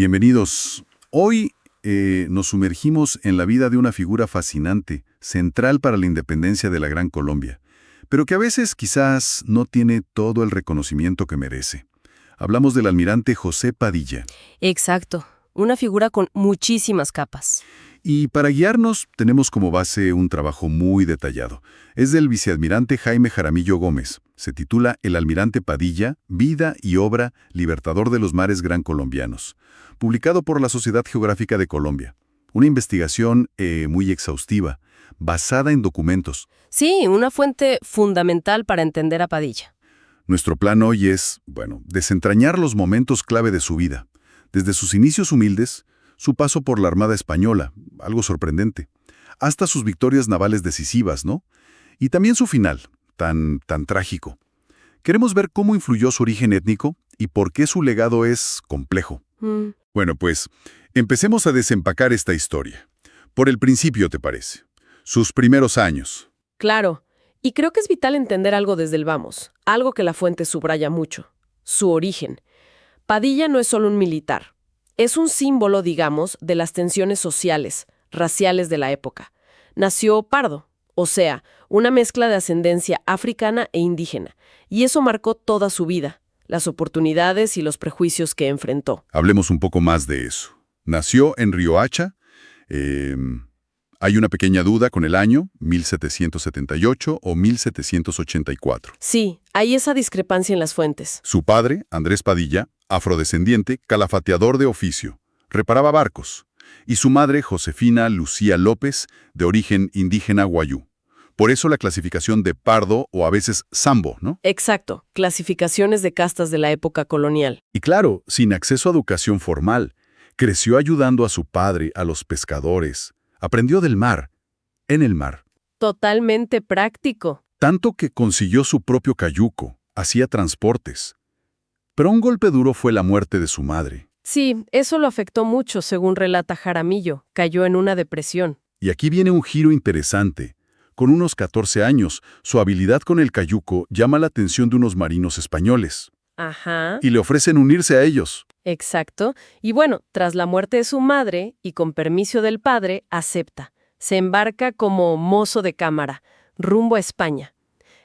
Bienvenidos. Hoy nos sumergimos en la vida de una figura fascinante, central para la independencia de la Gran Colombia, pero que a veces quizás no tiene todo el reconocimiento que merece. Hablamos del almirante José Padilla. Exacto, una figura con muchísimas capas. Y para guiarnos tenemos como base un trabajo muy detallado. Es del vicealmirante Jaime Jaramillo Gómez. Se titula El almirante Padilla, vida y obra libertador de los mares gran colombianos, publicado por la Sociedad Geográfica de Colombia. Una investigación muy exhaustiva, basada en documentos. Sí, una fuente fundamental para entender a Padilla. Nuestro plan hoy es, desentrañar los momentos clave de su vida, desde sus inicios humildes, su paso por la Armada Española, algo sorprendente, hasta sus victorias navales decisivas, ¿no? Y también su final, tan trágico. Queremos ver cómo influyó su origen étnico y por qué su legado es complejo. Bueno, pues, empecemos a desempacar esta historia. Por el principio, ¿te parece? Sus primeros años. Claro, y creo que es vital entender algo desde el vamos, algo que la fuente subraya mucho, su origen. Padilla no es solo un militar, es un símbolo, digamos, de las tensiones sociales, raciales de la época. Nació pardo, o sea, una mezcla de ascendencia africana e indígena, y eso marcó toda su vida, las oportunidades y los prejuicios que enfrentó. Hablemos un poco más de eso. Nació en Riohacha. Hay una pequeña duda con el año, 1778 o 1784. Sí, hay esa discrepancia en las fuentes. Su padre, Andrés Padilla, afrodescendiente, calafateador de oficio, reparaba barcos. Y su madre, Josefina Lucía López, de origen indígena guayú. Por eso la clasificación de pardo o a veces sambo, ¿no? Exacto, clasificaciones de castas de la época colonial. Y claro, sin acceso a educación formal, creció ayudando a su padre, a los pescadores. Aprendió del mar, en el mar. Totalmente práctico. Tanto que consiguió su propio cayuco, hacía transportes. Pero un golpe duro fue la muerte de su madre. Sí, eso lo afectó mucho, según relata Jaramillo. Cayó en una depresión. Y aquí viene un giro interesante. Con unos 14 años, su habilidad con el cayuco llama la atención de unos marinos españoles. Ajá. Y le ofrecen unirse a ellos. Exacto. Y bueno, tras la muerte de su madre, y con permiso del padre, acepta. Se embarca como mozo de cámara, rumbo a España.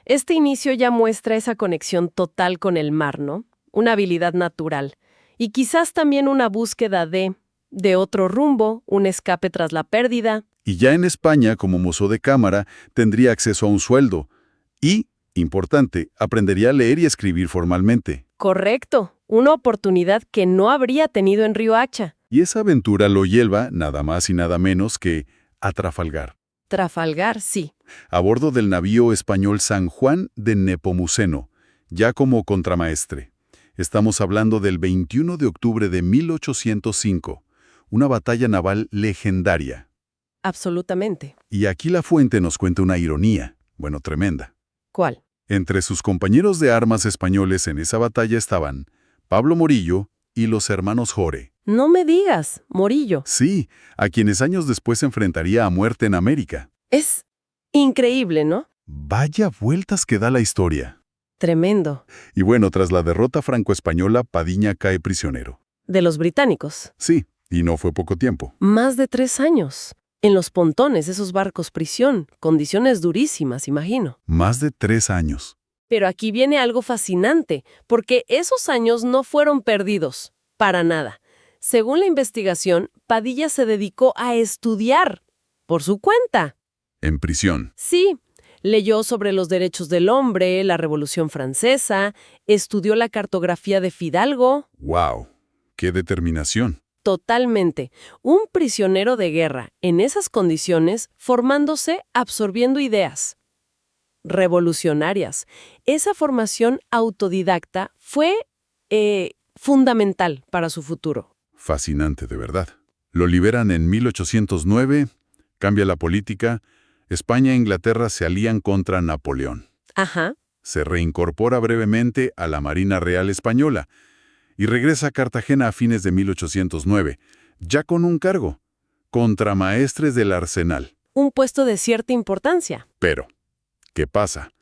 Este inicio ya muestra esa conexión total con el mar, ¿no? Una habilidad natural. Y quizás también una búsqueda de otro rumbo, un escape tras la pérdida. Y ya en España, como mozo de cámara, tendría acceso a un sueldo. Y, importante, aprendería a leer y escribir formalmente. Correcto. Una oportunidad que no habría tenido en Riohacha. Y esa aventura lo lleva, nada más y nada menos que, a Trafalgar. Trafalgar, sí. A bordo del navío español San Juan de Nepomuceno, ya como contramaestre. Estamos hablando del 21 de octubre de 1805, una batalla naval legendaria. Absolutamente. Y aquí la fuente nos cuenta una ironía, tremenda. ¿Cuál? Entre sus compañeros de armas españoles en esa batalla estaban Pablo Morillo y los hermanos Jore. No me digas, Morillo. Sí, a quienes años después se enfrentaría a muerte en América. Es increíble, ¿no? Vaya vueltas que da la historia. Tremendo. Y tras la derrota franco-española, Padilla cae prisionero. De los británicos. Sí, y no fue poco tiempo. Más de 3 años. En los pontones, esos barcos prisión. Condiciones durísimas, imagino. Más de 3 años. Pero aquí viene algo fascinante, porque esos años no fueron perdidos. Para nada. Según la investigación, Padilla se dedicó a estudiar. Por su cuenta. En prisión. Sí. Leyó sobre los derechos del hombre, la Revolución Francesa, estudió la cartografía de Fidalgo. ¡Wow! ¡Qué determinación! Totalmente. Un prisionero de guerra, en esas condiciones, formándose, absorbiendo ideas revolucionarias. Esa formación autodidacta fue fundamental para su futuro. Fascinante, de verdad. Lo liberan en 1809, cambia la política. España e Inglaterra se alían contra Napoleón. Ajá. Se reincorpora brevemente a la Marina Real Española y regresa a Cartagena a fines de 1809, ya con un cargo, contramaestres del Arsenal. Un puesto de cierta importancia. Pero, ¿qué pasa?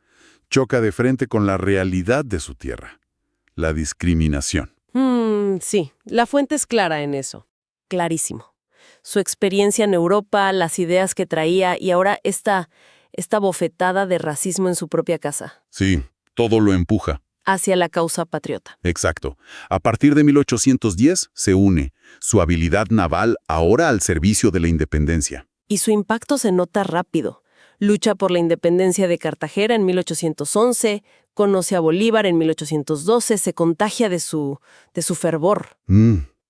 Choca de frente con la realidad de su tierra, la discriminación. Sí, la fuente es clara en eso. Clarísimo. Su experiencia en Europa, las ideas que traía y ahora esta bofetada de racismo en su propia casa, Sí, todo lo empuja. hacia la causa patriota. Exacto. A partir de 1810 se une su habilidad naval ahora al servicio de la independencia. Y su impacto se nota rápido. Lucha por la independencia de Cartagena en 1811, conoce a Bolívar en 1812, se contagia de su fervor.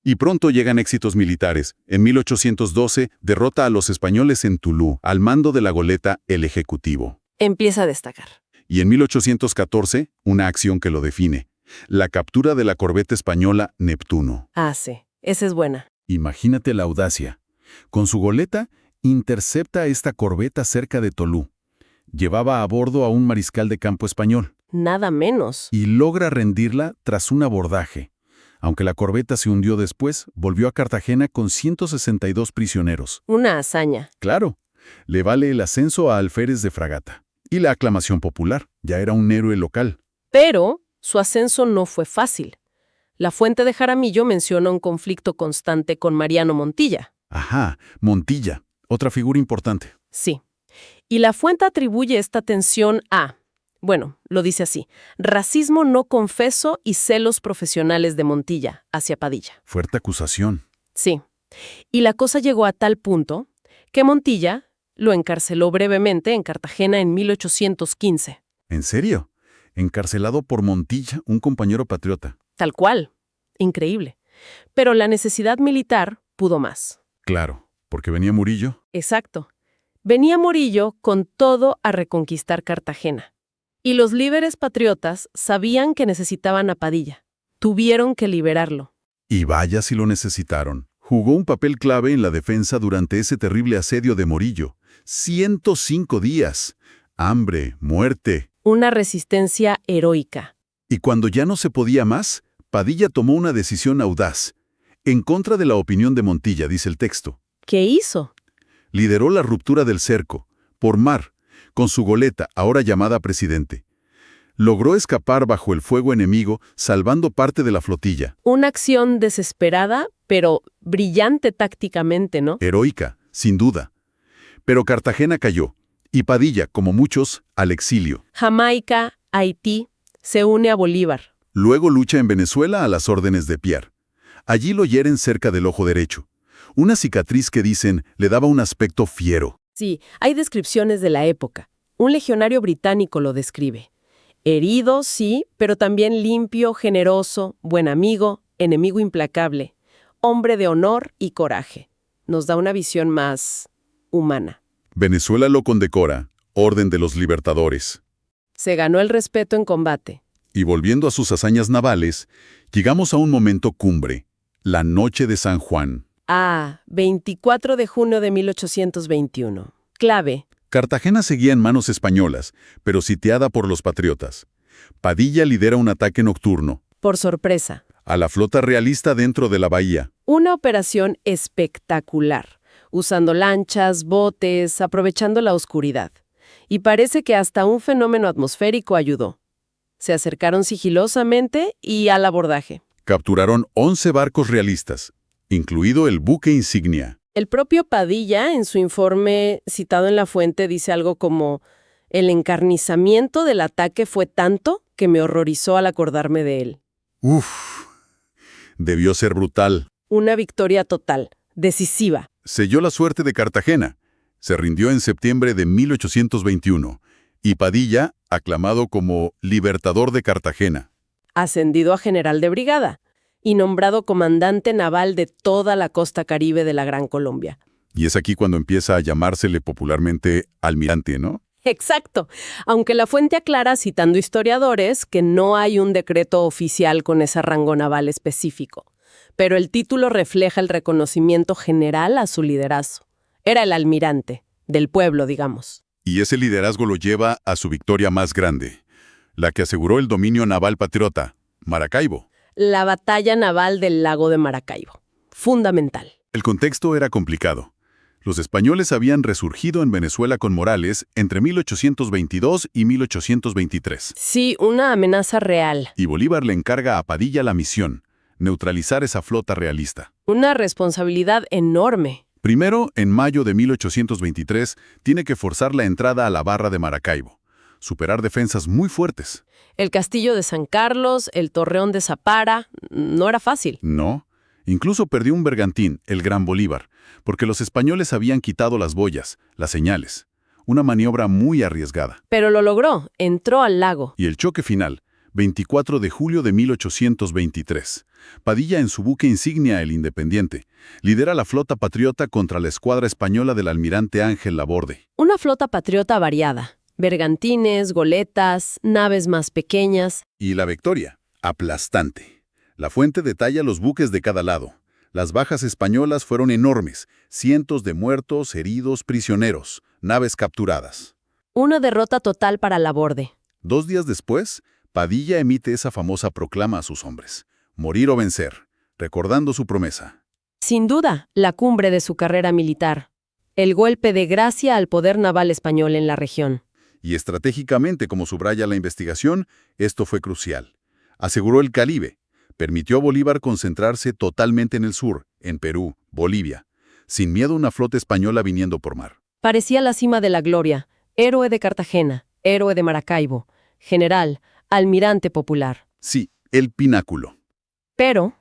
Y pronto llegan éxitos militares. En 1812 derrota a los españoles en Tulú, al mando de la goleta El Ejecutivo. Empieza a destacar. Y en 1814, una acción que lo define: la captura de la corbeta española Neptuno. Ah, sí, esa es buena. Imagínate la audacia. Con su goleta, intercepta esta corbeta cerca de Tolú. Llevaba a bordo a un mariscal de campo español Nada menos. y logra rendirla tras un abordaje. Aunque la corbeta se hundió después, volvió a Cartagena con 162 prisioneros. Una hazaña. Claro, le vale el ascenso a alférez de fragata. Y la aclamación popular, ya era un héroe local. Pero su ascenso no fue fácil. La fuente de Jaramillo menciona un conflicto constante con Mariano Montilla. Ajá, Montilla, otra figura importante. Sí. Y la fuente atribuye esta tensión a, bueno, lo dice así, racismo no confeso y celos profesionales de Montilla hacia Padilla. Fuerte acusación. Sí. Y la cosa llegó a tal punto que Montilla lo encarceló brevemente en Cartagena en 1815. ¿En serio? Encarcelado por Montilla, un compañero patriota. Tal cual. Increíble. Pero la necesidad militar pudo más. Claro, porque venía Murillo. Exacto. Venía Morillo con todo a reconquistar Cartagena. Y los líderes patriotas sabían que necesitaban a Padilla. Tuvieron que liberarlo. Y vaya si lo necesitaron. Jugó un papel clave en la defensa durante ese terrible asedio de Morillo. 105 días. Hambre, muerte. Una resistencia heroica. Y cuando ya no se podía más, Padilla tomó una decisión audaz. En contra de la opinión de Montilla, dice el texto. ¿Qué hizo? Lideró la ruptura del cerco, por mar, con su goleta, ahora llamada Presidente. Logró escapar bajo el fuego enemigo, salvando parte de la flotilla. Una acción desesperada, pero brillante tácticamente, ¿no? Heroica, sin duda. Pero Cartagena cayó, y Padilla, como muchos, al exilio. Jamaica, Haití, se une a Bolívar. Luego lucha en Venezuela a las órdenes de Pierre. Allí lo hieren cerca del ojo derecho. Una cicatriz que dicen le daba un aspecto fiero. Sí, hay descripciones de la época. Un legionario británico lo describe. Herido, sí, pero también limpio, generoso, buen amigo, enemigo implacable, hombre de honor y coraje. Nos da una visión más humana. Venezuela lo condecora, Orden de los Libertadores. Se ganó el respeto en combate. Y volviendo a sus hazañas navales, llegamos a un momento cumbre, la noche de San Juan. 24 de junio de 1821. Clave. Cartagena seguía en manos españolas, pero sitiada por los patriotas. Padilla lidera un ataque nocturno Por sorpresa. a la flota realista dentro de la bahía. Una operación espectacular, usando lanchas, botes, aprovechando la oscuridad. Y parece que hasta un fenómeno atmosférico ayudó. Se acercaron sigilosamente y al abordaje. Capturaron 11 barcos realistas, incluido el buque insignia. El propio Padilla, en su informe citado en la fuente, dice algo como: el encarnizamiento del ataque fue tanto que me horrorizó al acordarme de él. Uf, debió ser brutal. Una victoria total, decisiva. Selló la suerte de Cartagena. Se rindió en septiembre de 1821. Y Padilla, aclamado como Libertador de Cartagena. Ascendido a general de brigada y nombrado comandante naval de toda la costa caribe de la Gran Colombia. Y es aquí cuando empieza a llamársele popularmente almirante, ¿no? Exacto, aunque la fuente aclara, citando historiadores, que no hay un decreto oficial con ese rango naval específico. Pero el título refleja el reconocimiento general a su liderazgo. Era el almirante, del pueblo, digamos. Y ese liderazgo lo lleva a su victoria más grande, la que aseguró el dominio naval patriota, Maracaibo. La batalla naval del lago de Maracaibo. Fundamental. El contexto era complicado. Los españoles habían resurgido en Venezuela con Morales entre 1822 y 1823. Sí, una amenaza real. Y Bolívar le encarga a Padilla la misión: neutralizar esa flota realista. Una responsabilidad enorme. Primero, en mayo de 1823, tiene que forzar la entrada a la barra de Maracaibo, superar defensas muy fuertes. El castillo de San Carlos, el torreón de Zapara, no era fácil. No, incluso perdió un bergantín, el Gran Bolívar, porque los españoles habían quitado las boyas, las señales. Una maniobra muy arriesgada. Pero lo logró, entró al lago. Y el choque final, 24 de julio de 1823. Padilla en su buque insignia El Independiente lidera la flota patriota contra la escuadra española del almirante Ángel Laborde. Una flota patriota variada. Bergantines, goletas, naves más pequeñas. Y la victoria, aplastante. La fuente detalla los buques de cada lado. Las bajas españolas fueron enormes, cientos de muertos, heridos, prisioneros, naves capturadas. Una derrota total para Laborde. 2 días después, Padilla emite esa famosa proclama a sus hombres: morir o vencer, recordando su promesa. Sin duda, la cumbre de su carrera militar. El golpe de gracia al poder naval español en la región. Y estratégicamente, como subraya la investigación, esto fue crucial. Aseguró el Caribe, permitió a Bolívar concentrarse totalmente en el sur, en Perú, Bolivia, sin miedo a una flota española viniendo por mar. Parecía la cima de la gloria, héroe de Cartagena, héroe de Maracaibo, general, almirante popular. Sí, el pináculo. Pero,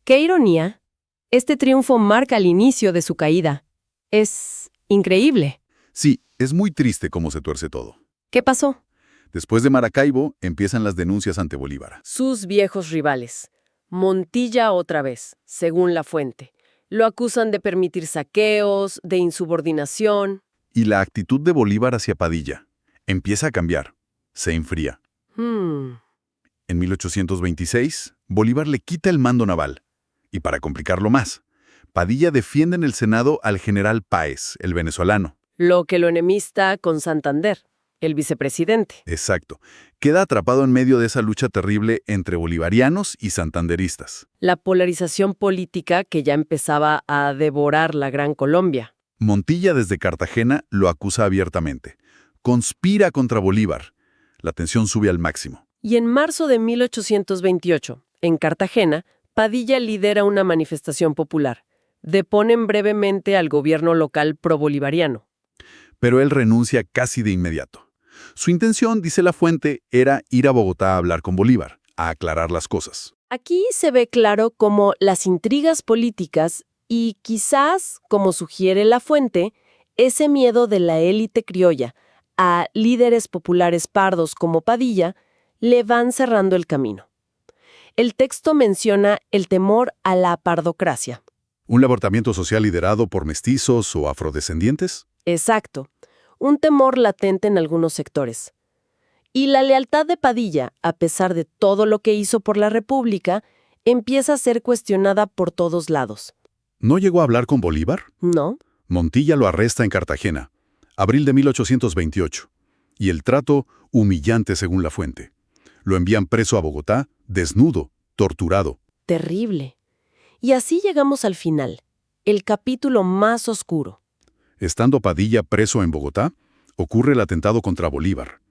qué ironía, este triunfo marca el inicio de su caída. Es increíble. Sí, es muy triste cómo se tuerce todo. ¿Qué pasó? Después de Maracaibo, empiezan las denuncias ante Bolívar. Sus viejos rivales. Montilla otra vez, según la fuente. Lo acusan de permitir saqueos, de insubordinación. Y la actitud de Bolívar hacia Padilla empieza a cambiar, se enfría. En 1826, Bolívar le quita el mando naval. Y para complicarlo más, Padilla defiende en el Senado al general Páez, el venezolano. Lo que lo enemista con Santander, el vicepresidente. Exacto. Queda atrapado en medio de esa lucha terrible entre bolivarianos y santanderistas. La polarización política que ya empezaba a devorar la Gran Colombia. Montilla desde Cartagena lo acusa abiertamente. Conspira contra Bolívar. La tensión sube al máximo. Y en marzo de 1828, en Cartagena, Padilla lidera una manifestación popular. Deponen brevemente al gobierno local probolivariano. Pero él renuncia casi de inmediato. Su intención, dice la fuente, era ir a Bogotá a hablar con Bolívar, a aclarar las cosas. Aquí se ve claro cómo las intrigas políticas y quizás, como sugiere la fuente, ese miedo de la élite criolla a líderes populares pardos como Padilla le van cerrando el camino. El texto menciona el temor a la pardocracia. ¿Un levantamiento social liderado por mestizos o afrodescendientes? Exacto, un temor latente en algunos sectores. Y la lealtad de Padilla, a pesar de todo lo que hizo por la República, empieza a ser cuestionada por todos lados. ¿No llegó a hablar con Bolívar? ¿No? Montilla lo arresta en Cartagena, abril de 1828, y el trato humillante según la fuente. Lo envían preso a Bogotá, desnudo, torturado. Terrible. Y así llegamos al final, el capítulo más oscuro. Estando Padilla preso en Bogotá, ocurre el atentado contra Bolívar.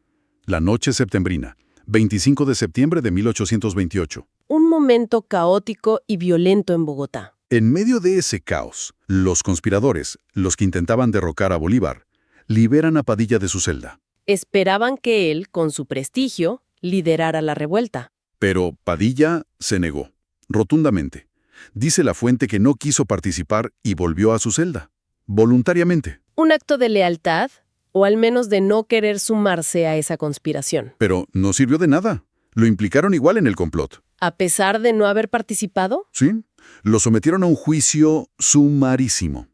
La noche septembrina, 25 de septiembre de 1828. Un momento caótico y violento en Bogotá. En medio de ese caos, los conspiradores, los que intentaban derrocar a Bolívar, liberan a Padilla de su celda. Esperaban que él, con su prestigio, liderara la revuelta. Pero Padilla se negó, rotundamente. Dice la fuente que no quiso participar y volvió a su celda, voluntariamente. Un acto de lealtad, o al menos de no querer sumarse a esa conspiración. Pero no sirvió de nada. Lo implicaron igual en el complot. ¿A pesar de no haber participado? Sí, lo sometieron a un juicio sumarísimo.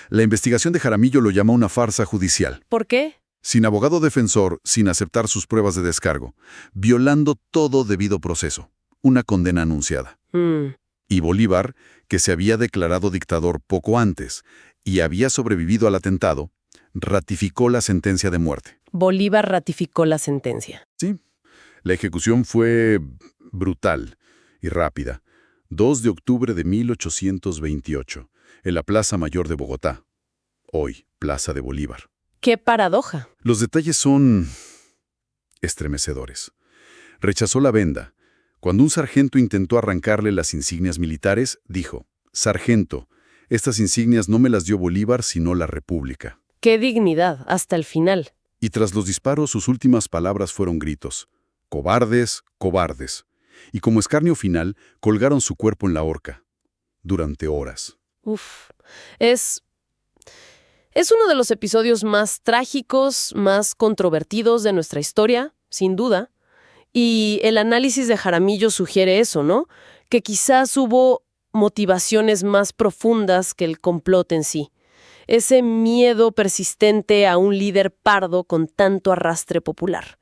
La investigación de Jaramillo lo llama una farsa judicial. ¿Por qué? Sin abogado defensor, sin aceptar sus pruebas de descargo, violando todo debido proceso. Una condena anunciada. Y Bolívar, que se había declarado dictador poco antes y había sobrevivido al atentado, ratificó la sentencia de muerte. Bolívar ratificó la sentencia. Sí, la ejecución fue brutal y rápida. 2 de octubre de 1828, en la Plaza Mayor de Bogotá. Hoy, Plaza de Bolívar. ¡Qué paradoja! Los detalles son estremecedores. Rechazó la venda, Cuando un sargento intentó arrancarle las insignias militares, dijo: «Sargento, estas insignias no me las dio Bolívar, sino la República». ¡Qué dignidad! Hasta el final. Y tras los disparos, sus últimas palabras fueron gritos: «¡Cobardes, cobardes!». Y como escarnio final, colgaron su cuerpo en la horca. Durante horas. Uf. Es uno de los episodios más trágicos, más controvertidos de nuestra historia, sin duda. Y el análisis de Jaramillo sugiere eso, ¿no? Que quizás hubo motivaciones más profundas que el complot en sí. Ese miedo persistente a un líder pardo con tanto arrastre popular.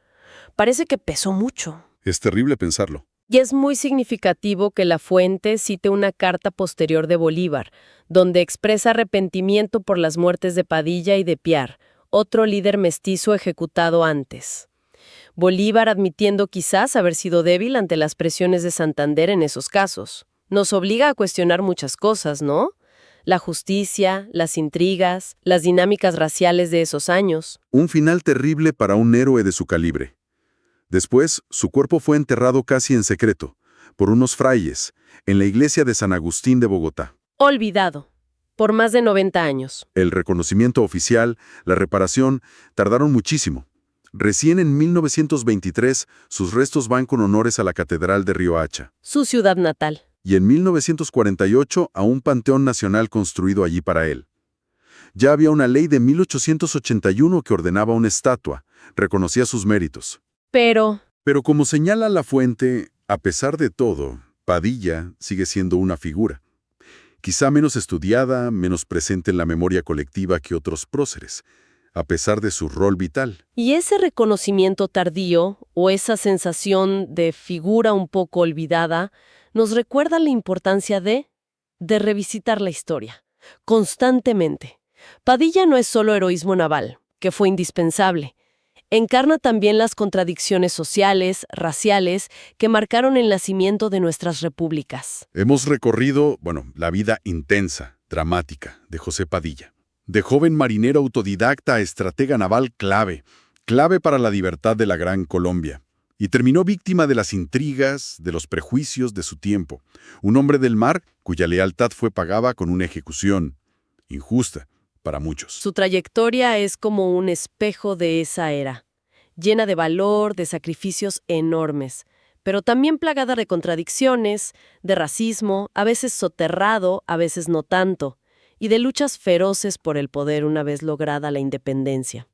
Parece que pesó mucho. Es terrible pensarlo. Y es muy significativo que la fuente cite una carta posterior de Bolívar, donde expresa arrepentimiento por las muertes de Padilla y de Piar, otro líder mestizo ejecutado antes. Bolívar admitiendo quizás haber sido débil ante las presiones de Santander en esos casos. Nos obliga a cuestionar muchas cosas, ¿no? La justicia, las intrigas, las dinámicas raciales de esos años. Un final terrible para un héroe de su calibre. Después, su cuerpo fue enterrado casi en secreto, por unos frailes, en la iglesia de San Agustín de Bogotá. Olvidado, por más de 90 años. El reconocimiento oficial, la reparación, tardaron muchísimo. Recién en 1923, sus restos van con honores a la Catedral de Riohacha. Su ciudad natal. Y en 1948 a un panteón nacional construido allí para él. Ya había una ley de 1881 que ordenaba una estatua, reconocía sus méritos. Pero como señala la fuente, a pesar de todo, Padilla sigue siendo una figura. Quizá menos estudiada, menos presente en la memoria colectiva que otros próceres, a pesar de su rol vital. ¿Y ese reconocimiento tardío, o esa sensación de figura un poco olvidada, nos recuerda la importancia de revisitar la historia, constantemente? Padilla no es solo heroísmo naval, que fue indispensable. Encarna también las contradicciones sociales, raciales, que marcaron el nacimiento de nuestras repúblicas. Hemos recorrido, la vida intensa, dramática de José Padilla. De joven marinero autodidacta a estratega naval clave para la libertad de la Gran Colombia. Y terminó víctima de las intrigas, de los prejuicios de su tiempo. Un hombre del mar cuya lealtad fue pagada con una ejecución injusta para muchos. Su trayectoria es como un espejo de esa era, llena de valor, de sacrificios enormes, pero también plagada de contradicciones, de racismo, a veces soterrado, a veces no tanto, y de luchas feroces por el poder una vez lograda la independencia.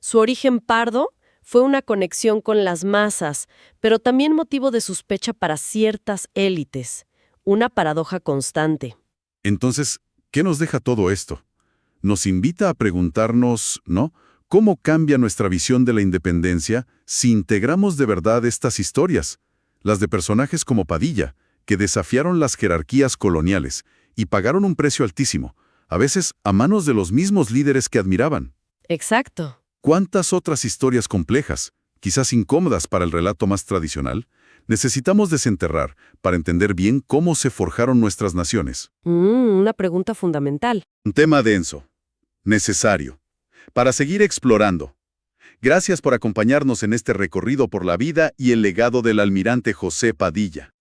Su origen pardo fue una conexión con las masas, pero también motivo de sospecha para ciertas élites, una paradoja constante. Entonces, ¿qué nos deja todo esto? Nos invita a preguntarnos, ¿no?, ¿cómo cambia nuestra visión de la independencia si integramos de verdad estas historias? Las de personajes como Padilla, que desafiaron las jerarquías coloniales y pagaron un precio altísimo, a veces a manos de los mismos líderes que admiraban. Exacto. ¿Cuántas otras historias complejas, quizás incómodas para el relato más tradicional, necesitamos desenterrar para entender bien cómo se forjaron nuestras naciones? Una pregunta fundamental. Un tema denso, necesario, para seguir explorando. Gracias por acompañarnos en este recorrido por la vida y el legado del almirante José Padilla.